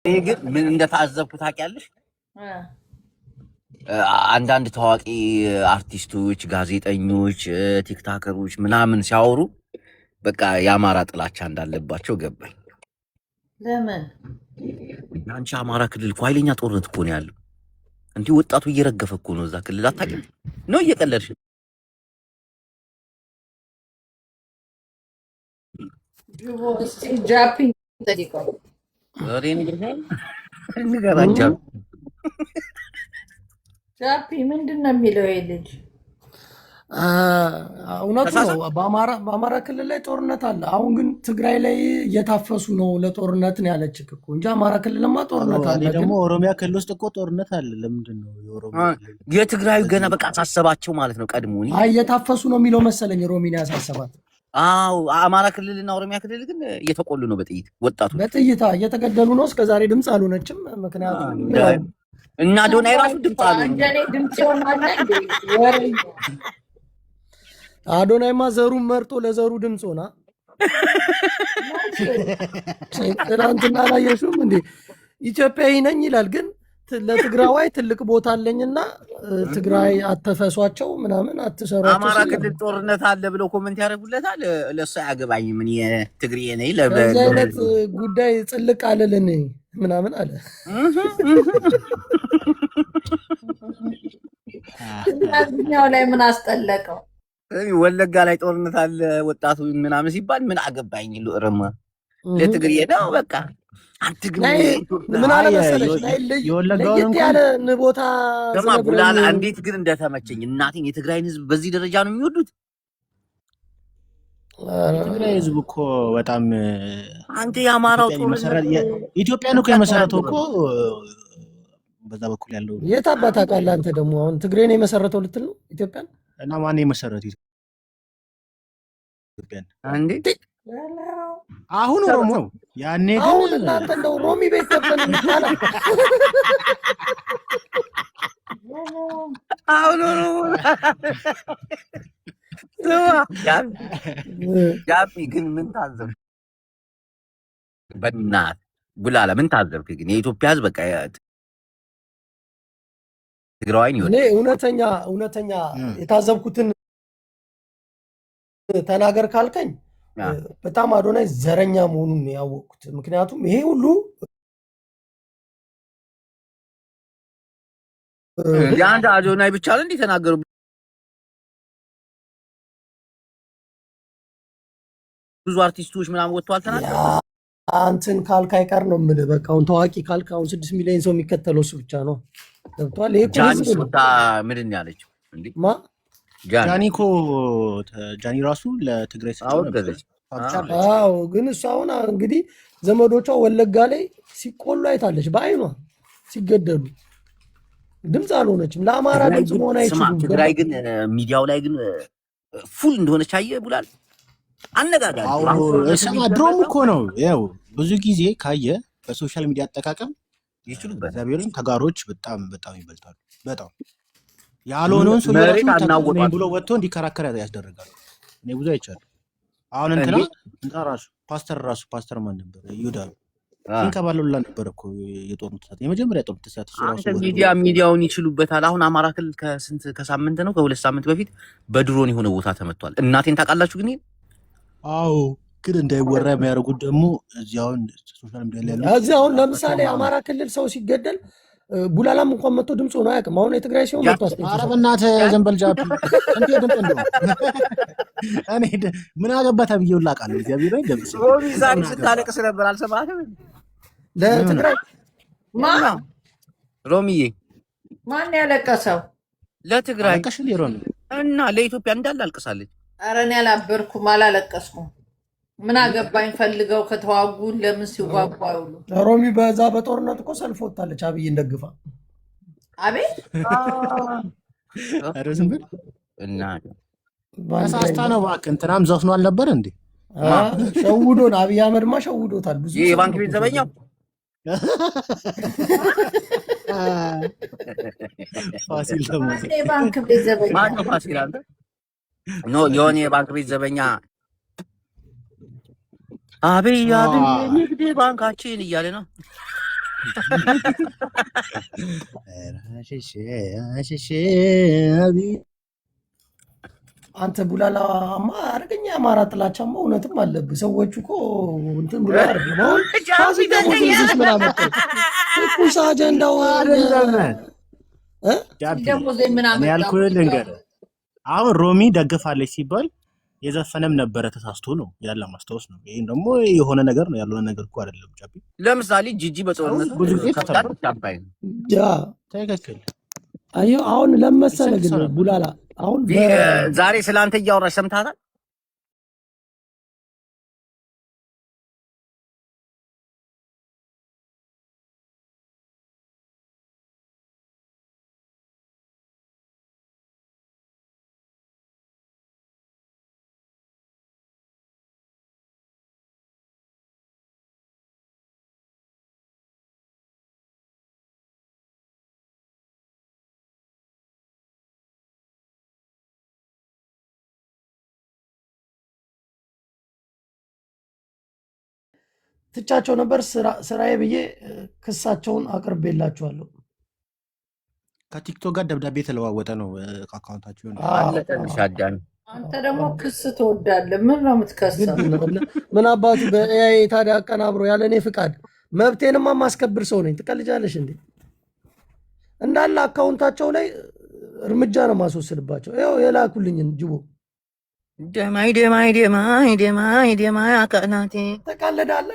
ይሄ ግን ምን እንደታዘብኩ ታውቂያለሽ? አንዳንድ ታዋቂ አርቲስቶች፣ ጋዜጠኞች፣ ቲክታከሮች ምናምን ሲያወሩ በቃ የአማራ ጥላቻ እንዳለባቸው ገባኝ። ለምን? አንቺ አማራ ክልል እኮ ኃይለኛ ጦርነት እኮ ነው ያለው። እንዲህ ወጣቱ እየረገፈ እኮ ነው እዛ ክልል። አታውቂም ነው? እየቀለድሽ ጃፒ ምንድን ነው የሚለው ይሄ ልጅ? እውነቱ ነው። በአማራ ክልል ላይ ጦርነት አለ። አሁን ግን ትግራይ ላይ እየታፈሱ ነው ለጦርነት ነው ያለችክ እኮ እንጂ አማራ ክልልማ ጦርነት አለ። ደግሞ ኦሮሚያ ክልል ውስጥ እኮ ጦርነት አለ። ለምንድን ነው የትግራዩ ገና በቃ አሳሰባቸው ማለት ነው? ቀድሞ እየታፈሱ ነው የሚለው መሰለኝ ሮሚን ያሳሰባት። አዎ አማራ ክልልና ኦሮሚያ ክልል ግን እየተቆሉ ነው በጥይት ወጣቱ በጥይታ እየተገደሉ ነው። እስከዛሬ ድምፅ አልሆነችም። ምክንያቱም እና ዶናይ ራሱ ድምፅ አሉ እንደኔ ድምፅ ይሆናል እንዴ? አዶናይማ ዘሩን መርጦ ለዘሩ ድምፅ ሆና ትናንትና አላየሽውም እንዴ? ኢትዮጵያዊ ነኝ ይላል፣ ግን ለትግራዋይ ትልቅ ቦታ አለኝና ትግራይ አተፈሷቸው ምናምን አትሰሯቸው። አማራ ክልል ጦርነት አለ ብለው ኮሜንት ያደርጉለታል። ለእሱ አያገባኝም እኔ ትግሬ ነኝ። ለዚህ አይነት ጉዳይ ጽልቅ አለልን ምናምን አለ። እኛው ላይ ምን አስጠለቀው? ወለጋ ላይ ጦርነት አለ ወጣቱ ምናምን ሲባል ምን አገባኝ ሉርማ ለትግሬ ነው በቃ። ምን አለ መሰለሽ ለየት ያለ ቦታ ጉላላ እንዴት ግን እንደተመቸኝ እናቴን። የትግራይን ህዝብ በዚህ ደረጃ ነው የሚወዱት? የትግራይ ህዝብ እኮ በጣም አንተ የአማራው ኢትዮጵያን እኮ የመሰረተው እኮ በዛ በኩል ያለው የት አባት አውቃለህ አንተ። ደግሞ አሁን ትግሬን የመሰረተው ልትል ነው ኢትዮጵያን? እና ማን የመሰረተው ኢትዮጵያን? እንዴ አሁን ኦሮሞ ነው ያኔ። ግን አሁን እናንተ እንደው ሮሚ ቤት ገብተን ይባላል። አሁን ኦሮሞ ጃፒ ግን ምን ታዘብክ? በእናትህ ጉላላ ምን ታዘብክ? ግን የኢትዮጵያ ህዝብ በቃ ትግራዋይን ይወድ። እኔ እውነተኛ የታዘብኩትን ተናገር ካልከኝ በጣም አዶናይ ዘረኛ መሆኑን ያወቅኩት። ምክንያቱም ይሄ ሁሉ አንድ አዶናይ ብቻ ነው እንዴ ተናገሩ? ብዙ አርቲስቶች ምናምን ወጥተዋል ተናገሩ። አንተን ካልክ አይቀር ነው የምልህ። በቃ አሁን ታዋቂ ካልክ አሁን 6 ሚሊዮን ሰው የሚከተለው እሱ ብቻ ነው። ገብቷል? ይሄ ምንድን ነው ያለችው እንዴ? ጃኒ እኮ ጃኒ ራሱ ለትግራይ አዎ፣ ግን እሱ አሁን እንግዲህ ዘመዶቿ ወለጋ ላይ ሲቆሉ አይታለች በአይኗ ሲገደሉ። ድምፅ አልሆነችም። ለአማራ ድምፅ መሆን አይችሉም። ትግራይ ግን ሚዲያው ላይ ግን ፉል እንደሆነች አየህ ብሏል። አነጋጋሪ ድሮም እኮ ነው። ያው ብዙ ጊዜ ካየ በሶሻል ሚዲያ አጠቃቀም ይችሉበት እግዚአብሔርን ተጋሮች በጣም ይበልጣሉ። በጣም ያልሆነውን ሶሉሽን ብሎ ወጥቶ እንዲከራከር ያስደርጋሉ። እኔ ብዙ አይቻለሁ። አሁን እንትና ራሱ ፓስተር ማን ነበር? ይሁዳ ሲንከባለሉላ ነበር እኮ የጦርነቱ ሰዓት የመጀመሪያ ጦርነቱ ሰዓት ሚዲያውን ይችሉበታል። አሁን አማራ ክልል ከሳምንት ነው ከ2 ሳምንት በፊት በድሮን የሆነ ቦታ ተመቷል። እናቴን ታውቃላችሁ ግን አዎ፣ ግን እንዳይወራ የሚያደርጉት ደግሞ እዚያውን ሶሻል ሚዲያ ላይ ያለው እዚያውን ለምሳሌ አማራ ክልል ሰው ሲገደል ቡላላም እንኳን መጥቶ ድምፅ ሆኖ አያውቅም። አሁን የትግራይ ሲሆን መጥቶ አስጠይቅ። ኧረ በእናትህ ዘንበል ጃፒ እንዴ ድምፅ እንደው እኔ ምን አገባታ ብዬው ላቃለሁ። እግዚአብሔር ላይ ደምጽ ሮሚ ዛሬ ስታለቅስ ነበር አልሰማህም? ለትግራይ ሮሚዬ ማን ያለቀሰው? ለትግራይ አለቀሽ ሊሮን እና ለኢትዮጵያ እንዳለ አልቅሳለች። ኧረ እኔ አላበርኩም፣ አላለቀስኩም። ምን አገባኝ? ፈልገው ከተዋጉ ለምን ሲዋጉ አይውሉ? ሮሚ በዛ በጦርነት እኮ ሰልፍ ወጣለች አብይን ደግፋ። አቤት ኧረ ዝም ብል እና ተሳስታ ነው እባክህ። እንትናም ዘፍኖ አልነበር እንዴ? ሸውዶን አብይ አህመድማ ሸውዶታል። ብዙ የባንክ ቤት ዘበኛው ፋሲል ተመዘ የባንክ ቤት ዘበኛ ማነው? ፋሲል አንተ ኖ የሆነ የባንክ ቤት ዘበኛ አብይ ንግድ ባንካችን እያለ ነው። አንተ ቡላላማ አርገኛ አማራ ጥላቻማ እውነትም አለብህ። ሰዎቹ እኮ እንትን ብሎ አይደለም። አሁን ፋሲካ ሞተልሽ ምን አመጣው? ትኩስ አጀንዳው ያልኩህ ልንገርህ። አሁን ሮሚ ደግፋለች ሲባል የዘፈነም ነበረ ተሳስቶ ነው ያለ ማስታወስ ነው። ይሄን ደግሞ የሆነ ነገር ነው ያልሆነ ነገር እኮ አይደለም። ጫቢ ለምሳሌ ጂጂ በጦርነት ብዙ ጊዜ ተጣጣይ ያ ትክክል። አዩ አሁን ለመሰለ ግን ቡላላ አሁን ዛሬ ስላንተ እያወራሽ ሰምታታል። ትቻቸው ነበር ስራዬ ብዬ ክሳቸውን አቅርቤላችኋለሁ። ከቲክቶክ ጋር ደብዳቤ የተለዋወጠ ነው አካውንታቸውን። አንተ ደግሞ ክስ ትወዳለህ። ምን ነው የምትከሰው? ምን አባቱ በኤአይ ታዲያ አቀናብሮ ያለ እኔ ፍቃድ መብቴንማ ማስከብር ሰው ነኝ። ትቀልጃለሽ እንዴ? እንዳለ አካውንታቸው ላይ እርምጃ ነው ማስወስድባቸው። ይኸው የላኩልኝን ጅቦ ደማይ አቀናቴ ተቃለዳለ።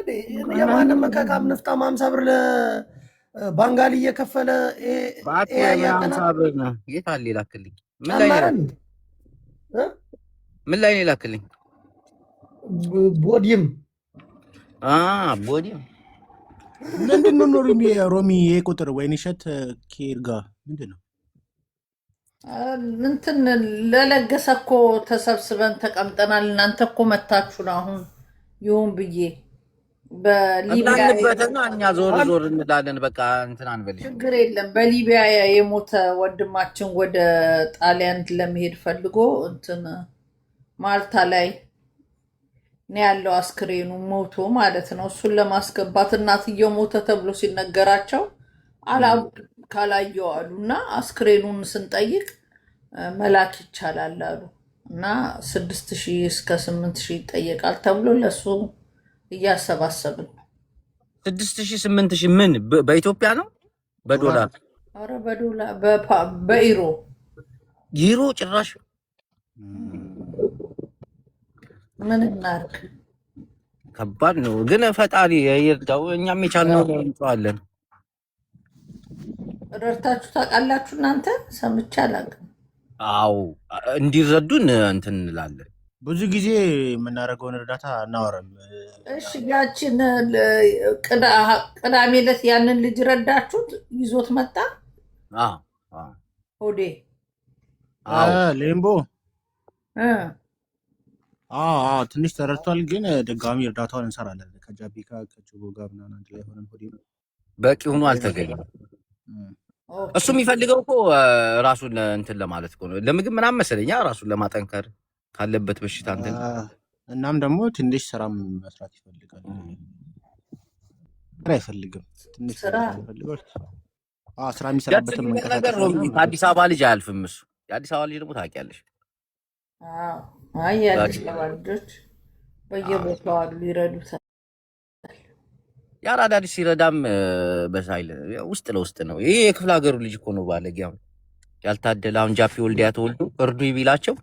የማንም መካካም ንፍጣም 50 ብር ለባንጋሊ እየከፈለ የት አለ ላክልኝ? ምን ላይ ነው ላክልኝ? ቦዲም ቦዲም ምንድን ነው? ሮሚ ይሄ ቁጥር ወይንሸት ኬርጋ ምንድን ነው? እንትን ለለገሰ እኮ ተሰብስበን ተቀምጠናል። እናንተ እኮ መታችሁ ነው አሁን ይሁን ብዬ በሊቢያ እኛ ዞር እንላለን። በቃ እንትን አንበል፣ ችግር የለም። በሊቢያ የሞተ ወንድማችን ወደ ጣሊያን ለመሄድ ፈልጎ እንትን ማልታ ላይ ነው ያለው፣ አስክሬኑ ሞቶ ማለት ነው። እሱን ለማስገባት እናትየው ሞተ ተብሎ ሲነገራቸው ካላየው አሉ እና አስክሬኑን ስንጠይቅ መላክ ይቻላል አሉ እና 6,000 እስከ 8,000 ይጠየቃል ተብሎ ለሱ እያሰባሰብን ነው። 6,000 8,000 ምን በኢትዮጵያ ነው? በዶላር? ኧረ በዶላር በኢሮ ዩሮ ጭራሽ ምን እናድርግ? ከባድ ነው ግን ፈጣሪ ይርዳው። እኛም የቻልነው እንጨዋለን። ረድታችሁ ታውቃላችሁ እናንተ? ሰምቼ አላውቅም። አዎ እንዲረዱን እንትን እንላለን። ብዙ ጊዜ የምናደርገውን እርዳታ እናወራም። እሺ ያችን ቅዳሜ ዕለት ያንን ልጅ ረዳችሁት? ይዞት መጣ ሆዴ ሌምቦ ትንሽ ተረድቷል። ግን ድጋሚ እርዳታውን እንሰራለን ከጃቢካ ከጭቦ ጋር ምናምን አንድ ላይ ሆነን ሆዴ በቂ ሆኖ አልተገኘም። እሱ የሚፈልገው እኮ ራሱን እንትን ለማለት እኮ ነው። ለምግብ ምናምን መሰለኛ ራሱን ለማጠንከር ካለበት በሽታ እንትን። እናም ደግሞ ትንሽ ስራም መስራት ይፈልጋል። ስራ አይፈልግም፣ ትንሽ ስራ ይፈልጋል። ስራ የሚሰራበትን ነገር ነው። ከአዲስ አበባ ልጅ አያልፍም እሱ። የአዲስ አበባ ልጅ ደግሞ ታውቂያለሽ። የአዲስ አበባ ልጆች በየቦታው አሉ፣ ይረዱታል። የአራዳ ልጅ ሲረዳም በሳይል ውስጥ ለውስጥ ነው። ይሄ የክፍለ ሀገሩ ልጅ እኮ ነው ባለጌ። አሁን ያልታደለ አሁን ጃፒ ወልዲያ ተወልዶ እርዱ ቢላቸው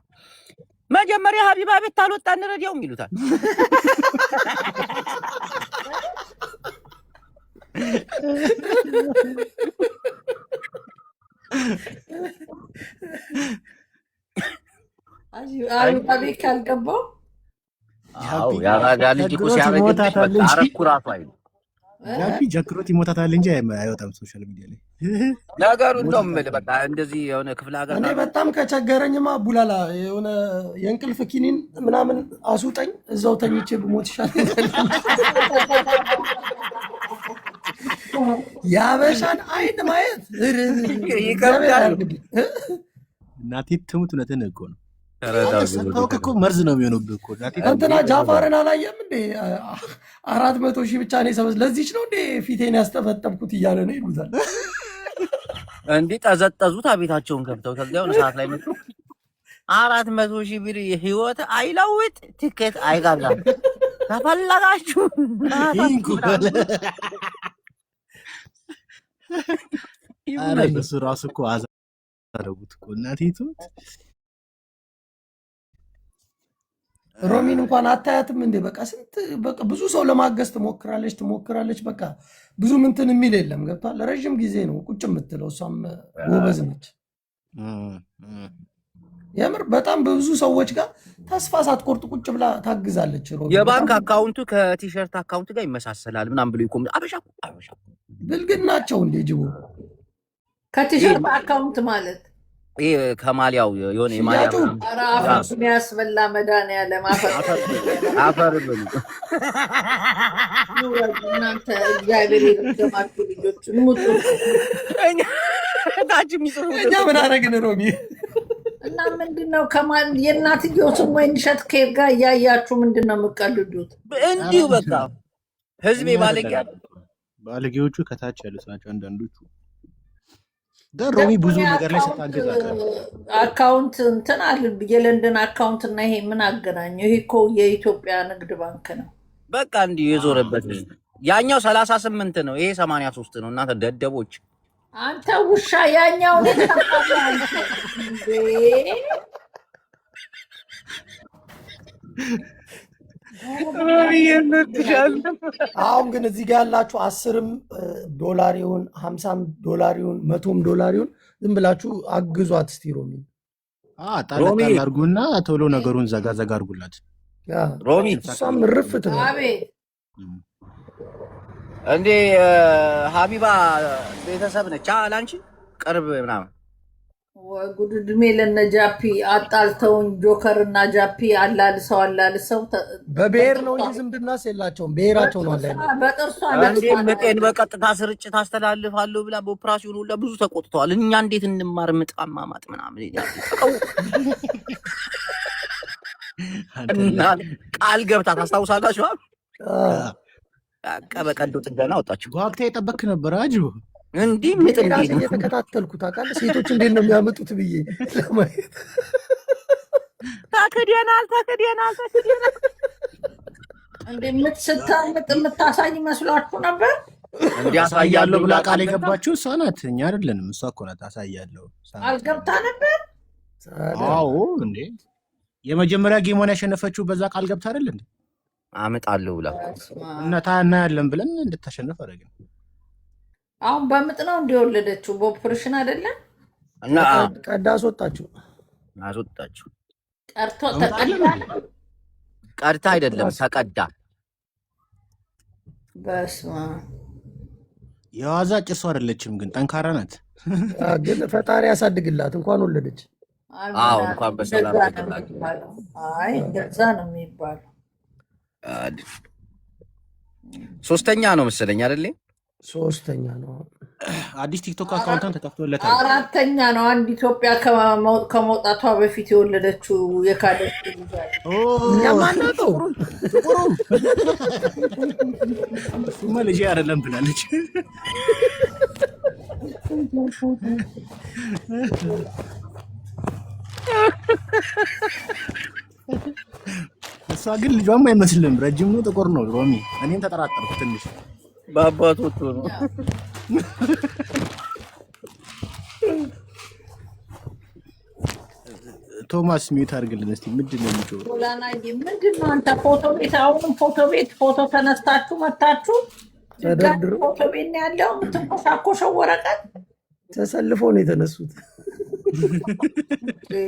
መጀመሪያ ሀቢባ ቤት ታልወጣ እንረዳውም ይሉታል። ሀቢባ ቤት ካልገባው የአራዳ ልጅ እኮ ሲያረግልሽ አረኩ ራሱ አይሉ ጀክሮት ይሞታታል እንጂ አይወጣም ሶሻል ሚዲያ ላይ ነገሩ። እንደውም በቃ እንደዚህ የሆነ ክፍለ ሀገር እኔ በጣም ከቸገረኝማ ቡላላ የሆነ የእንቅልፍ ኪኒን ምናምን አሱጠኝ እዛው ተኝቼ ብሞት ይሻላል። የአበሻን አይን ማየት ይከብዳል። እናቴ ትሙት እውነትን እኮ ነው። ሰጥተውክ እኮ መርዝ ነው የሚሆኑብህ እኮ። እንትና ጃፋርን አላየም እንዴ? 400,000 ብቻ ነው የሰበዝ ለዚች ነው እንዴ ፊቴን ያስጠፈጠብኩት እያለ ነው ይሉታል። እንዲህ ጠዘጠዙት አቤታቸውን ገብተው ከዚያው ሰዓት ላይ መጡ። 400,000 ብር ህይወት አይለውጥ ትኬት አይጋዛ ተፈለጋችሁ እሱ ራሱ እኮ አዛረጉት እኮ እናቴቱ። ሮሚን እንኳን አታያትም እንዴ? በቃ ስንት በቃ ብዙ ሰው ለማገዝ ትሞክራለች። በቃ ብዙ ምንትን የሚል የለም። ገብቷል። ለረዥም ጊዜ ነው ቁጭ የምትለው። እሷም ጎበዝ ነች የምር በጣም በብዙ ሰዎች ጋር ተስፋ ሳትቆርጥ ቁጭ ብላ ታግዛለች። ሮሚ የባንክ አካውንቱ ከቲሸርት አካውንት ጋር ይመሳሰላል ምናምን ብሎ ይቆም አበሻ ብልግናቸው እንዴ ጅቦ። ከቲሸርት አካውንት ማለት ይሄ ከማሊያው የሆነ የማሊያ ራሱን ያስበላ መድኃኒዓለም አፈር ብሉ እናንተ እግዚአብሔር ይረዳችሁ ልጆች ሙጡ። እኛ ምን አደረግን ሮሚ? እና ምንድነው ከማን የእናትየው ስም ወይን እሸት ከየት ጋር እያያችሁ ምንድነው የምትቀልዱት? እንዲሁ በቃ ህዝቤ ባለጌዎቹ ከታች ያሉት ናቸው አንዳንዶቹ። ሮሚ ብዙ ነገር ላይ ስታገዝ አካውንት እንትን አለ የለንደን አካውንት እና ይሄ ምን አገናኘው? ይሄ እኮ የኢትዮጵያ ንግድ ባንክ ነው። በቃ እንዲሁ የዞረበት ያኛው 38 ነው፣ ይሄ 83 ነው። እናንተ ደደቦች አንተ ውሻ ያኛው አሁን ግን እዚህ ጋር ያላችሁ 10 ዶላር ይሁን 50 ዶላር ይሁን 100 ዶላር ይሁን ዝም ብላችሁ አግዟት እስቲ ሮሚ። ጣል አድርጉና ቶሎ ነገሩን ዘጋ አድርጉላት ሮሚ። እሷም ርፍት ነው። እንዴ ሀቢባ ቤተሰብ ነች አላንቺ ቅርብ ምናምን ጉድ እድሜ ለነ ጃፒ አጣልተውን ጆከር እና ጃፒ አላልሰው በብሔር ነው እንጂ ዝምድናስ የላቸውም። ብሔራቸው ነው አለ በጥርሷ ምጤን በቀጥታ ስርጭት አስተላልፋለሁ ብላ በኦፕራሲዮን ሁላ ብዙ ተቆጥተዋል። እኛ እንዴት እንማር ምጣማማጥ ምናምን እና ቃል ገብታ ታስታውሳላችሁ? በቀዶ ጥገና ወጣችሁ። ጓግታ የጠበክ ነበር አጁ እንዲህ ራሴ እየተከታተልኩት ታውቃለህ፣ ሴቶች እንዴት ነው የሚያመጡት ብዬ ለማየት። ታከዲያናል እንደምትስታምጥ የምታሳይ መስሏችሁ ነበር። እንዲያሳያለሁ ብላ ቃል የገባችሁ እሷ ናት፣ እኛ አይደለንም። እሷ እኮ ናት አሳያለሁ አልገብታ ነበር። አዎ እንዴ የመጀመሪያ ጌሞን ያሸነፈችው በዛ ቃል ገብታ አይደል እንዴ? አመጣለሁ ብላ እና ታና ያለን ብለን እንድታሸነፍ አደረግን። አሁን በምጥ ነው እንደወለደችው በኦፕሬሽን አይደለም። እና ቀዳ አስወጣችሁ ቀርቶ ተቀዳ ቀርታ አይደለም ተቀዳ። በስመ አብ የዋዛ ጭሷ አይደለችም ግን ጠንካራ ናት። ግን ፈጣሪ ያሳድግላት እንኳን ወለደች። አዎ እንኳን በሰላም ተገላገለች። አይ እንደዛ ነው የሚባለው። ሶስተኛ ነው መሰለኝ አይደል? ሶስተኛ ነው። አዲስ ቲክቶክ አካውንታን ተከፍቶለታል። አራተኛ ነው። አንድ ኢትዮጵያ ከመውጣቷ በፊት የወለደችው የካደች ያማናጠው እሱማ ልጄ አይደለም ብላለች። እሷ ግን ልጇም አይመስልም፣ ረጅም ነው፣ ጥቁር ነው። ሮሚ እኔም ተጠራጠርኩ ትንሽ በአባቱ ነው። ቶማስ ሚዩት አድርግልን እስቲ። ምንድን ነው የሚጮኸው? ላናዬ ምንድን ነው አንተ? ፎቶ ቤት አሁንም ፎቶ ተነስታችሁ መታችሁ ተደርድሮ ፎቶ ቤት ነው ያለው። የምትንኮሻኮሸው ወረቀት ተሰልፎ ነው የተነሱት።